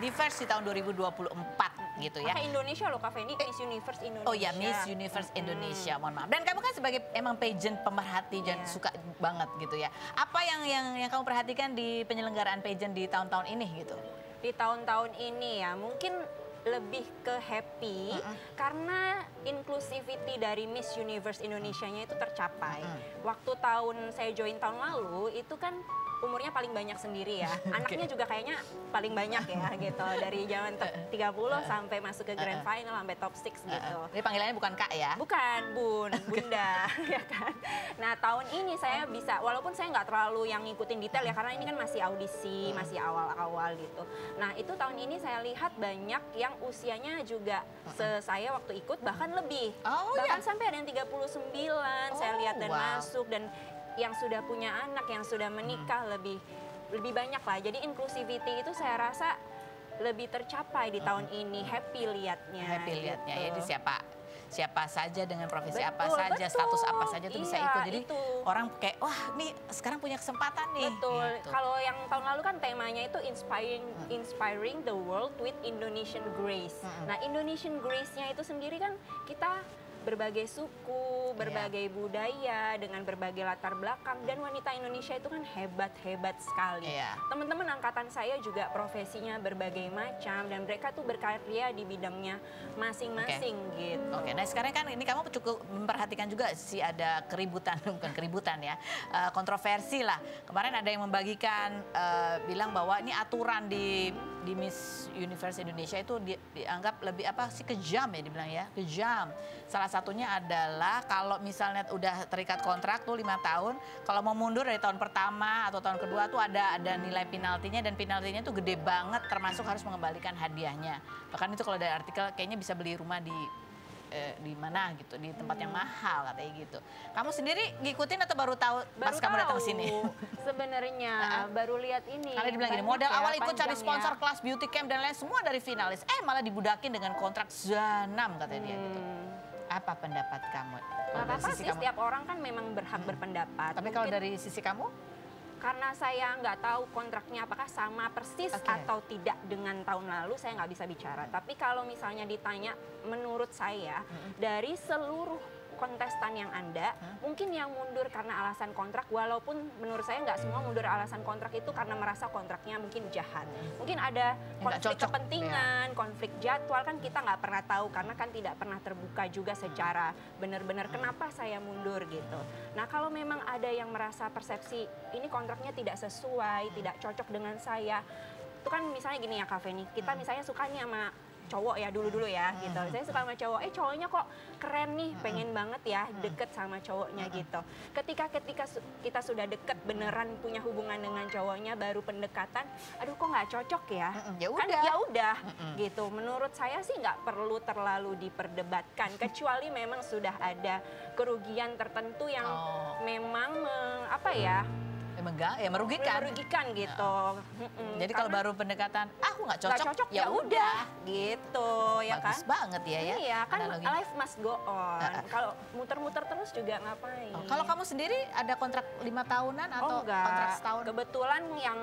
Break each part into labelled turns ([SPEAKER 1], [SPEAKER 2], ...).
[SPEAKER 1] Universe di tahun 2024 gitu ya.
[SPEAKER 2] Pakai Indonesia loh Kak Feni, Miss Universe Indonesia.
[SPEAKER 1] Oh ya, Miss Universe Indonesia, mohon maaf. Dan kamu kan sebagai emang pageant pemerhati dan suka banget gitu ya. Apa yang kamu perhatikan di penyelenggaraan pageant di tahun-tahun ini gitu?
[SPEAKER 2] Di tahun-tahun ini ya, mungkin lebih ke happy karena inclusivity dari Miss Universe Indonesia-nya itu tercapai. Waktu saya join tahun lalu itu kan umurnya paling banyak sendiri ya. Anaknya juga kayaknya paling banyak ya gitu. Dari zaman 30 sampai masuk ke grand final sampai top 6 gitu.
[SPEAKER 1] Jadi panggilannya bukan Kak ya?
[SPEAKER 2] Bukan, Bunda ya kan. Nah tahun ini saya bisa, walaupun saya nggak terlalu yang ngikutin detail ya karena ini kan masih audisi, masih awal-awal gitu. Nah itu tahun ini saya lihat banyak yang usianya juga saya waktu ikut bahkan lebih. Bahkan sampai ada yang 39 saya lihat dan masuk dan yang sudah punya anak, yang sudah menikah lebih banyak lah. Jadi inclusivity itu saya rasa lebih tercapai di tahun ini. Happy liatnya.
[SPEAKER 1] Happy liatnya.
[SPEAKER 2] Gitu.
[SPEAKER 1] Jadi siapa saja dengan profesi apa saja, status apa saja tuh bisa ikut. Jadi orang kayak wah nih sekarang punya kesempatan nih.
[SPEAKER 2] Betul.
[SPEAKER 1] Gitu.
[SPEAKER 2] Kalau yang tahun lalu kan temanya itu inspiring the world with Indonesian grace. Nah Indonesian grace-nya itu sendiri kan kita berbagai suku, berbagai budaya, dengan berbagai latar belakang. Dan wanita Indonesia itu kan hebat-hebat sekali. Teman-teman angkatan saya juga profesinya berbagai macam dan mereka tuh berkarya di bidangnya masing-masing gitu.
[SPEAKER 1] Oke, nah sekarang kan ini kamu cukup memperhatikan juga sih ada keributan, bukan keributan ya, kontroversi lah. Kemarin ada yang membagikan, bilang bahwa ini aturan di Miss Universe Indonesia itu dianggap lebih apa sih kejam ya dibilang ya, kejam. Salah satunya adalah kalau misalnya udah terikat kontrak tuh 5 tahun, kalau mau mundur dari tahun pertama atau tahun kedua tuh ada nilai penaltinya dan penaltinya tuh gede banget termasuk harus mengembalikan hadiahnya. Bahkan itu kalau dari artikel kayaknya bisa beli rumah di mana gitu, di tempat yang mahal katanya gitu. Kamu sendiri ngikutin atau baru tahu pas kamu datang ke sini?
[SPEAKER 2] Sebenarnya baru lihat ini.
[SPEAKER 1] Kalian dibilang gini, modal awal ikut cari sponsor kelas beauty camp dan lain semua dari finalis. Malah dibudakin dengan kontrak zanam katanya dia gitu. Apa pendapat kamu?
[SPEAKER 2] Gak apa-apa sih, setiap orang kan memang berhak berpendapat.
[SPEAKER 1] Tapi kalau dari sisi kamu?
[SPEAKER 2] Karena saya nggak tahu kontraknya apakah sama persis atau tidak dengan tahun lalu, saya nggak bisa bicara. Tapi kalau misalnya ditanya, menurut saya dari seluruh kontestan yang ada, mungkin yang mundur karena alasan kontrak, walaupun menurut saya nggak semua mundur alasan kontrak itu karena merasa kontraknya mungkin jahat. Mungkin ada konflik kepentingan, konflik jadwal, kan kita nggak pernah tahu karena kan tidak pernah terbuka juga secara benar-benar kenapa saya mundur gitu. Nah kalau memang ada yang merasa persepsi ini kontraknya tidak sesuai, tidak cocok dengan saya, itu kan misalnya gini ya Kak Feni, kita misalnya suka nih sama cowok ya dulu ya gitu. Saya suka sama cowok, cowoknya kok keren nih, pengen banget ya deket sama cowoknya gitu. Ketika kita sudah deket beneran punya hubungan dengan cowoknya, baru pendekatan, aduh kok nggak cocok ya? Kan ya udah gitu. Menurut saya sih nggak perlu terlalu diperdebatkan, kecuali memang sudah ada kerugian tertentu yang memang apa ya? merugikan gitu.
[SPEAKER 1] Jadi kalau baru pendekatan, aku nggak cocok, ya udah gitu ya kan. Bagus banget ya.
[SPEAKER 2] Iya kan life must go on. Kalau muter-muter terus juga ngapain.
[SPEAKER 1] Kalau kamu sendiri ada kontrak 5 tahunan atau kontrak setahun?
[SPEAKER 2] Kebetulan yang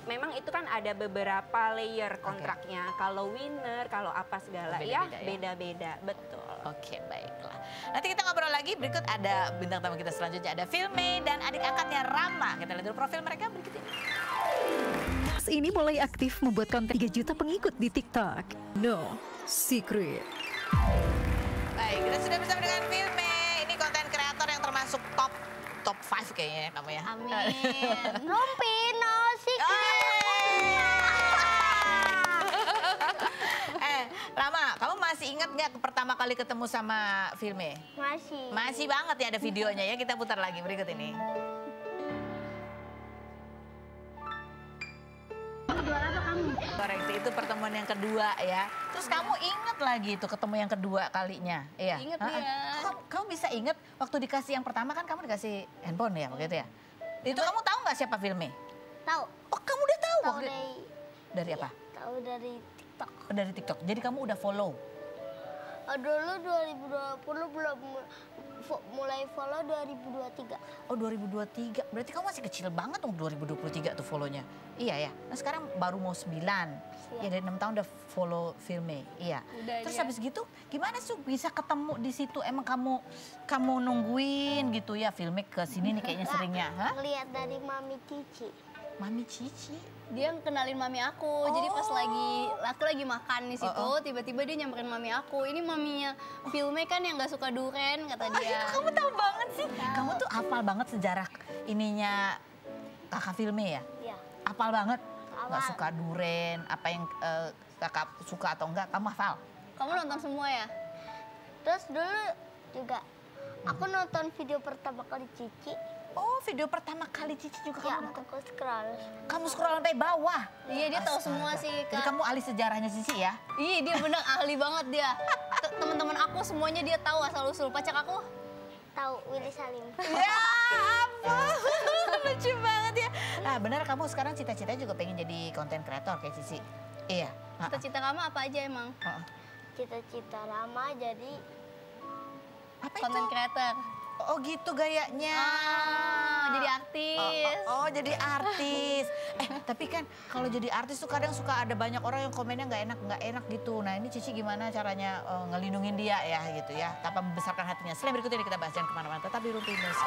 [SPEAKER 2] memang itu kan ada beberapa layer kontraknya. Kalau winner, kalau apa segala beda-beda. Betul.
[SPEAKER 1] Oke, baiklah. Nanti kita ngobrol lagi, berikut ada bintang tamu kita selanjutnya, ada Filme dan adik angkatnya Rama. Kita lihat dulu profil mereka berikut ini.
[SPEAKER 3] Mas ini mulai aktif membuat konten 3 juta pengikut di TikTok. No secret.
[SPEAKER 1] Baik, kita sudah bersama dengan Filme. Ini konten kreator yang termasuk top 5 kayaknya kamu ya.
[SPEAKER 4] Amin. Rumpi no secret.
[SPEAKER 1] Rama, kamu masih ingat nggak pertama kali ketemu sama Filme?
[SPEAKER 4] Masih.
[SPEAKER 1] Masih banget ya, ada videonya ya, kita putar lagi berikut ini. Koreksi, itu pertemuan yang kedua ya. Terus kamu inget lagi itu ketemu yang kedua kalinya? Iya.
[SPEAKER 2] Ingat ya.
[SPEAKER 1] Kamu bisa inget waktu dikasih yang pertama kan kamu dikasih handphone ya waktu itu ya? Itu kamu tahu nggak siapa Filme?
[SPEAKER 4] Tahu.
[SPEAKER 1] Oh kamu udah tahu?
[SPEAKER 4] Tahu
[SPEAKER 1] dari apa?
[SPEAKER 4] Tahu dari TikTok.
[SPEAKER 1] Dari TikTok. Jadi kamu udah follow?
[SPEAKER 4] Dulu 2020 belum mulai follow 2023.
[SPEAKER 1] Oh 2023, berarti kamu masih kecil banget dong 2023 tuh follow-nya. Iya ya, nah sekarang baru mau 9. Ya dari 6 tahun udah follow Filme, iya.
[SPEAKER 5] Udah,
[SPEAKER 1] Terus
[SPEAKER 5] iya.
[SPEAKER 1] habis gitu gimana sih bisa ketemu di situ? Emang kamu nungguin gitu ya Filme ke sini nih kayaknya seringnya, hah?
[SPEAKER 4] Ngeliat dari Mami Cici.
[SPEAKER 1] Mami Cici?
[SPEAKER 5] Dia kenalin mami aku, jadi pas aku lagi makan di situ, tiba-tiba dia nyamperin mami aku. Ini maminya Filme kan yang gak suka duren, kata dia.
[SPEAKER 1] Kamu tahu banget sih. Kamu tuh hafal banget sejarah ininya kakak Filme ya?
[SPEAKER 4] Iya.
[SPEAKER 1] Hafal banget. Nggak
[SPEAKER 4] Hafal.
[SPEAKER 1] suka duren, apa yang kakak suka atau enggak, kamu hafal?
[SPEAKER 5] Kamu nonton semua ya?
[SPEAKER 4] Terus dulu juga aku nonton video pertama kali Cici.
[SPEAKER 1] Oh, video pertama kali Cici juga
[SPEAKER 4] Ya,
[SPEAKER 1] kamu nonton?
[SPEAKER 4] aku scroll.
[SPEAKER 1] Kamu scroll sampai bawah?
[SPEAKER 5] Iya, dia tahu semua sih,
[SPEAKER 1] Jadi
[SPEAKER 5] Kak.
[SPEAKER 1] kamu ahli sejarahnya Cici ya?
[SPEAKER 5] Iya, dia bener ahli banget dia. Teman-teman aku semuanya dia tahu asal-usul. Pacar aku
[SPEAKER 4] Tahu Willy Salim.
[SPEAKER 1] Ya ampun, lucu banget ya. Nah benar kamu sekarang cita-citanya juga pengen jadi konten kreator kayak Cici? Iya.
[SPEAKER 5] cita-cita kamu apa aja emang?
[SPEAKER 4] Cita-cita Rama jadi
[SPEAKER 1] Apa itu?
[SPEAKER 5] Content creator.
[SPEAKER 1] Oh gitu gayanya.
[SPEAKER 5] Jadi artis.
[SPEAKER 1] Oh, jadi artis. Tapi kan kalau jadi artis tuh kadang suka ada banyak orang yang komennya nggak enak gitu. Nah ini Cici gimana caranya ngelindungin dia ya gitu ya, tanpa membesarkan hatinya. Selain berikut ini kita bahas, jangan kemana-mana, tetap di Rumpi News.